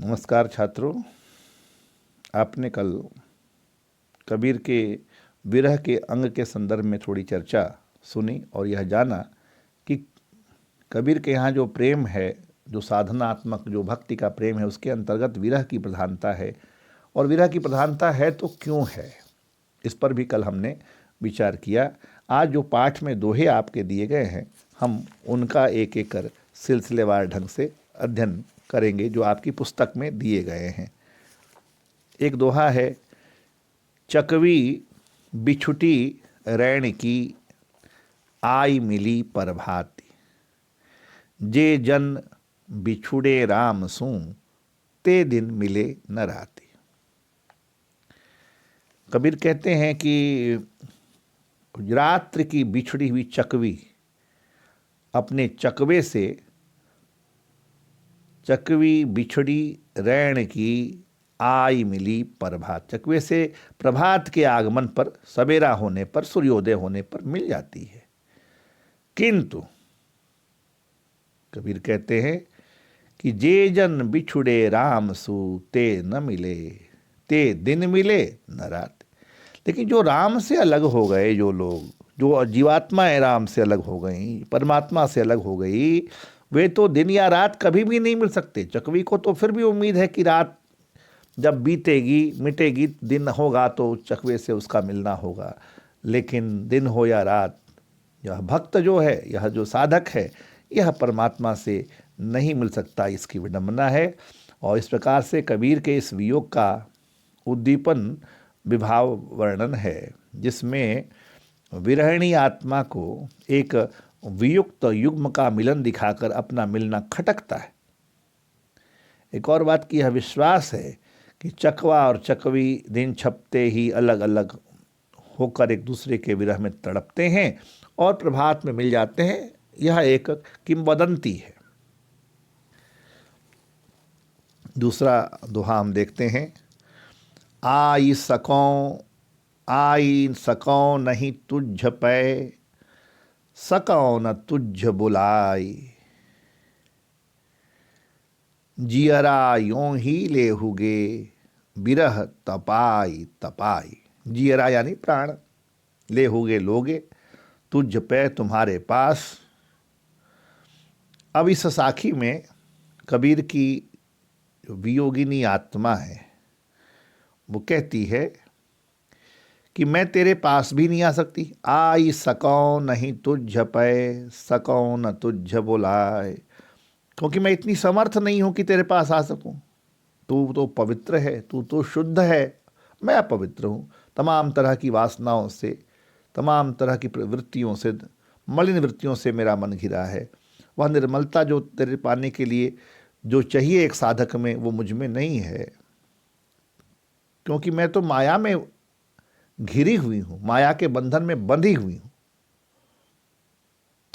नमस्कार छात्रों। आपने कल कबीर के विरह के अंग के संदर्भ में थोड़ी चर्चा सुनी और यह जाना कि कबीर के यहाँ जो प्रेम है, जो साधनात्मक, जो भक्ति का प्रेम है, उसके अंतर्गत विरह की प्रधानता है। और विरह की प्रधानता है तो क्यों है, इस पर भी कल हमने विचार किया। आज जो पाठ में दोहे आपके दिए गए हैं, हम उनका एक एक कर सिलसिलेवार ढंग से अध्ययन करेंगे जो आपकी पुस्तक में दिए गए हैं। एक दोहा है, चकवी बिछुटी रैण की, आई मिली परभाती, जे जन बिछुड़े राम सू, ते दिन मिले न राती। कबीर कहते हैं कि रात्र की बिछड़ी हुई चकवी अपने चकवे से, चकवी बिछड़ी रैण की, आई मिली प्रभात, चकवे से प्रभात के आगमन पर, सवेरा होने पर, सूर्योदय होने पर मिल जाती है। किंतु कबीर कहते हैं कि जे जन बिछुड़े राम सू, ते न मिले, ते दिन मिले न रात। लेकिन जो राम से अलग हो गए, जो लोग, जो जीवात्माएं राम से अलग हो गई, परमात्मा से अलग हो गई, वे तो दिन या रात कभी भी नहीं मिल सकते। चकवी को तो फिर भी उम्मीद है कि रात जब बीतेगी, मिटेगी, दिन होगा तो चकवे से उसका मिलना होगा। लेकिन दिन हो या रात, यह भक्त जो है, यह जो साधक है, यह परमात्मा से नहीं मिल सकता, इसकी विडंबना है। और इस प्रकार से कबीर के इस वियोग का उद्दीपन विभाव वर्णन है, जिसमें विरहिणी आत्मा को एक वियुक्त युग्म का मिलन दिखाकर अपना मिलना खटकता है। एक और बात की यह विश्वास है कि चकवा और चकवी दिन छपते ही अलग अलग होकर एक दूसरे के विरह में तड़पते हैं और प्रभात में मिल जाते हैं। यह एक किंवदंती है। दूसरा दोहा हम देखते हैं, आई सको नहीं तुझ पै, सको न तुझ बुलाई, जियरा यों ही ले हुगे, बिरह तपाई तपाई। जियरा यानी प्राण, ले हुगे लोगे, तुझ पे तुम्हारे पास। अब इस साखी में कबीर की वियोगिनी आत्मा है, वो कहती है कि मैं तेरे पास भी नहीं आ सकती। आई सको नहीं तुझ पै, सको न तुझ बुलाए, क्योंकि मैं इतनी समर्थ नहीं हूं कि तेरे पास आ सकूं। तू तो पवित्र है, तू तो शुद्ध है, मैं अपवित्र हूं। तमाम तरह की वासनाओं से, तमाम तरह की वृत्तियों से, मलिन वृत्तियों से मेरा मन घिरा है। वह निर्मलता जो तेरे पाने के लिए जो चाहिए एक साधक में, वो मुझ में नहीं है, क्योंकि मैं तो माया में घिरी हुई हूं, माया के बंधन में बंधी हुई हूं।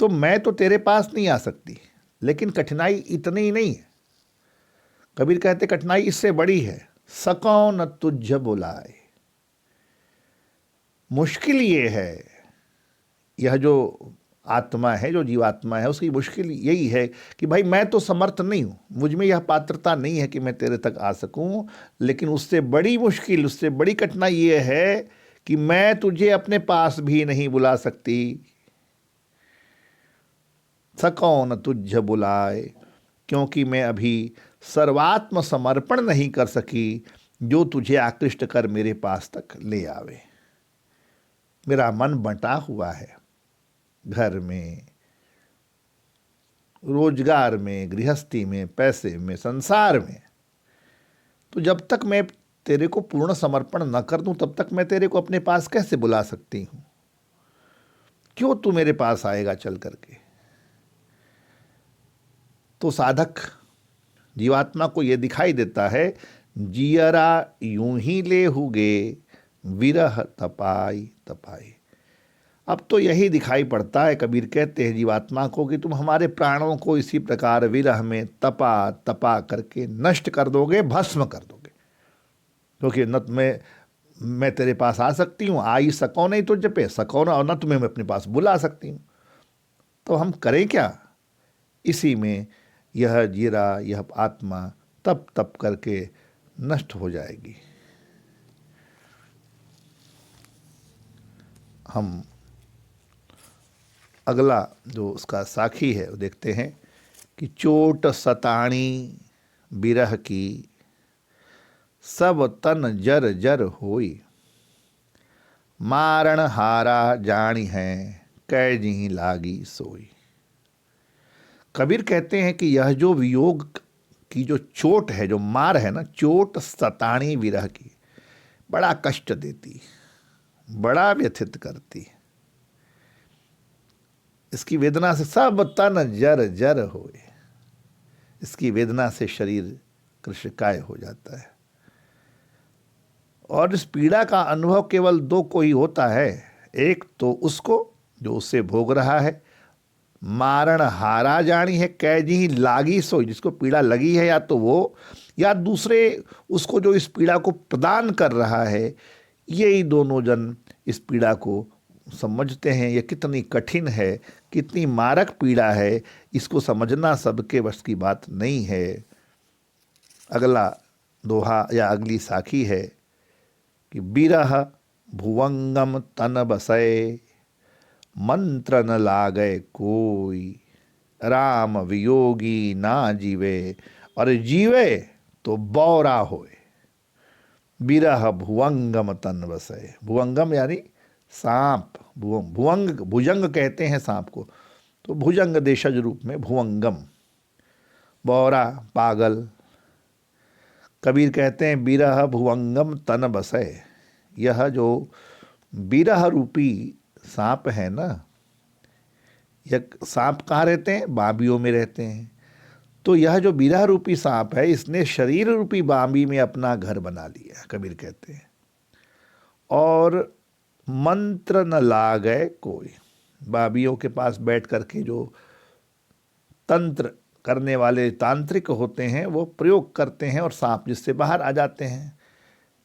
तो मैं तो तेरे पास नहीं आ सकती। लेकिन कठिनाई इतनी ही नहीं है। कबीर कहते कठिनाई इससे बड़ी है, सको न तुझ बुलाए। मुश्किल ये है, यह जो आत्मा है, जो जीवात्मा है, उसकी मुश्किल यही है कि भाई मैं तो समर्थ नहीं हूं, मुझ में यह पात्रता नहीं है कि मैं तेरे तक आ सकूं। लेकिन उससे बड़ी मुश्किल, उससे बड़ी कठिनाई ये है कि मैं तुझे अपने पास भी नहीं बुला सकती। सको न तुझ बुलाए, क्योंकि मैं अभी सर्वात्म समर्पण नहीं कर सकी जो तुझे आकृष्ट कर मेरे पास तक ले आवे। मेरा मन बंटा हुआ है, घर में, रोजगार में, गृहस्थी में, पैसे में, संसार में। तो जब तक मैं तेरे को पूर्ण समर्पण न कर दूं, तब तक मैं तेरे को अपने पास कैसे बुला सकती हूं? क्यों तू मेरे पास आएगा चल करके? तो साधक जीवात्मा को यह दिखाई देता है, जियरा यूं ही ले हुगे, विरह तपाई तपाई। अब तो यही दिखाई पड़ता है, कबीर कहते हैं जीवात्मा को, कि तुम हमारे प्राणों को इसी प्रकार विरह में तपा तपा करके नष्ट कर दोगे, भस्म कर दोगे। क्योंकि न मैं तेरे पास आ सकती हूँ, आई सको नहीं तुझ पे, सको ना, और न तुम्हें मैं अपने पास बुला सकती हूँ। तो हम करें क्या? इसी में यह जीरा, यह आत्मा तप तप करके नष्ट हो जाएगी। हम अगला जो उसका साखी है वो देखते हैं कि चोट सताणी बिरह की, सब तन जर जर होई, मारण हारा जानी है, कै जी लागी सोई। कबीर कहते हैं कि यह जो वियोग की जो चोट है, जो मार है ना, चोट सताणी विरह की, बड़ा कष्ट देती, बड़ा व्यथित करती। इसकी वेदना से सब तन जर जर होए, इसकी वेदना से शरीर कृशकाय हो जाता है। और इस पीड़ा का अनुभव केवल दो को ही होता है, एक तो उसको जो उससे भोग रहा है, मारण हारा जानी है, कैजी लागी सोई, जिसको पीड़ा लगी है, या तो वो या दूसरे उसको जो इस पीड़ा को प्रदान कर रहा है, यही दोनों जन इस पीड़ा को समझते हैं। ये कितनी कठिन है, कितनी मारक पीड़ा है, इसको समझना सबके बस की बात नहीं है। अगला दोहा या अगली साखी है कि बिरह भुवंगम तन बसय, मंत्र न लागय कोई, राम वियोगी ना जीवे, और जीवे तो बौरा होए। बिरह भुवंगम तन बसय, भुवंगम यानी सांप, भुवंग भुजंग कहते हैं सांप को, तो भुजंग देशज रूप में भुवंगम, बौरा पागल। कबीर कहते हैं बिरह भुवंगम तन बसय, यह जो बिरह रूपी सांप है ना, यह सांप कहाँ रहते हैं? बांबियों में रहते हैं। तो यह जो बिरह रूपी सांप है, इसने शरीर रूपी बांबी में अपना घर बना लिया, कबीर कहते हैं। और मंत्र न लागय कोई, बाबियों के पास बैठ करके जो तंत्र करने वाले तांत्रिक होते हैं वो प्रयोग करते हैं और सांप जिससे बाहर आ जाते हैं।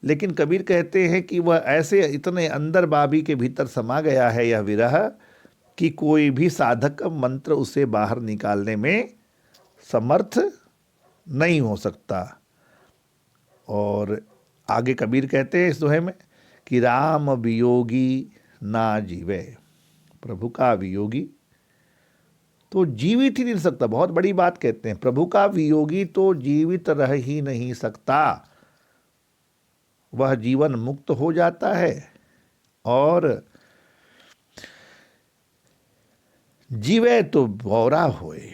लेकिन कबीर कहते हैं कि वह ऐसे इतने अंदर बाबी के भीतर समा गया है यह विरह, कि कोई भी साधक मंत्र उसे बाहर निकालने में समर्थ नहीं हो सकता। और आगे कबीर कहते हैं इस दोहे में कि राम वियोगी ना जीवे, प्रभु का वियोगी तो जीवित ही नहीं सकता। बहुत बड़ी बात कहते हैं, प्रभु का वियोगी तो जीवित रह ही नहीं सकता, वह जीवन मुक्त हो जाता है। और जीवे तो बौरा होए,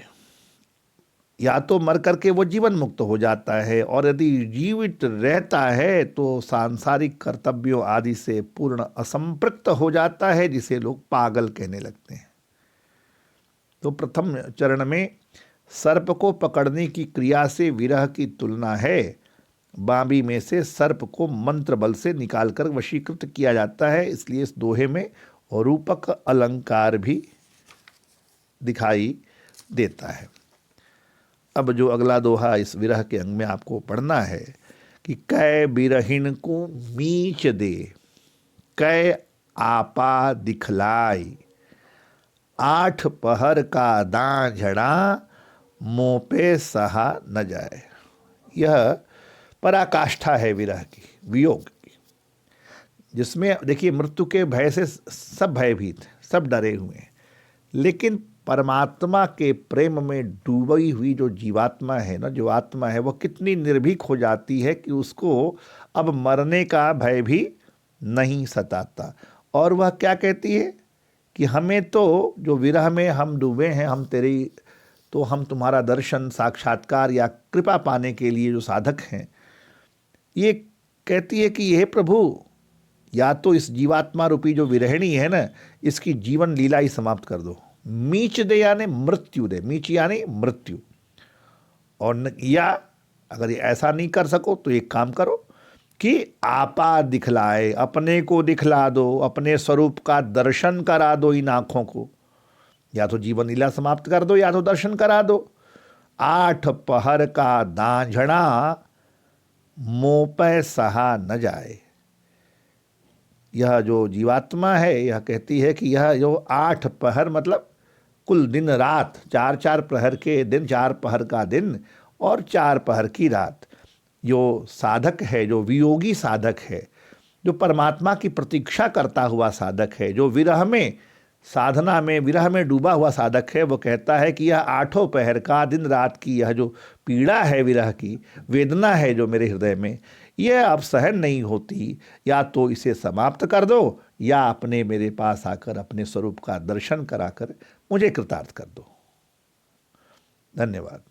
या तो मर करके वो जीवन मुक्त हो जाता है, और यदि जीवित रहता है तो सांसारिक कर्तव्यों आदि से पूर्ण असंपृक्त हो जाता है, जिसे लोग पागल कहने लगते हैं। तो प्रथम चरण में सर्प को पकड़ने की क्रिया से विरह की तुलना है। बांबी में से सर्प को मंत्र बल से निकालकर वशीकृत किया जाता है, इसलिए इस दोहे में रूपक अलंकार भी दिखाई देता है। अब जो अगला दोहा इस विरह के अंग में आपको पढ़ना है कि कै बिरहिन को मीच दे, कै आपा दिखलाई, आठ पहर का दांझड़ा, मुँह पे सहा न जाए। यह पराकाष्ठा है विरह की, वियोग की, जिसमें देखिए मृत्यु के भय से सब भयभीत, सब डरे हुए हैं, लेकिन परमात्मा के प्रेम में डूबी हुई जो जीवात्मा है ना, जो आत्मा है, वह कितनी निर्भीक हो जाती है कि उसको अब मरने का भय भी नहीं सताता। और वह क्या कहती है कि हमें तो जो विरह में हम डूबे हैं, हम तुम्हारा दर्शन, साक्षात्कार या कृपा पाने के लिए जो साधक हैं, ये कहती है कि यह प्रभु, या तो इस जीवात्मा रूपी जो विरहिणी है ना, इसकी जीवन लीला ही समाप्त कर दो, मीच दे यानी मृत्यु दे, मीच यानी मृत्यु। और या अगर ऐसा नहीं कर सको तो एक काम करो कि आपा दिखलाए, अपने को दिखला दो, अपने स्वरूप का दर्शन करा दो इन आँखों को, या तो जीवन लीला समाप्त कर दो या तो दर्शन करा दो। आठ पहर का दांझड़ा, मुँह पे सहा न जाए। यह जो जीवात्मा है, यह कहती है कि यह जो 8 पहर मतलब कुल दिन रात, 4 4 प्रहर के दिन, 4 पहर का दिन और 4 पहर की रात। जो साधक है, जो वियोगी साधक है, जो परमात्मा की प्रतीक्षा करता हुआ साधक है, जो विरह में, साधना में, विरह में डूबा हुआ साधक है, वो कहता है कि यह 8 पहर का, दिन रात की यह जो पीड़ा है, विरह की वेदना है जो मेरे हृदय में, यह अब सहन नहीं होती। या तो इसे समाप्त कर दो, या अपने मेरे पास आकर अपने स्वरूप का दर्शन कराकर मुझे कृतार्थ कर दो। धन्यवाद।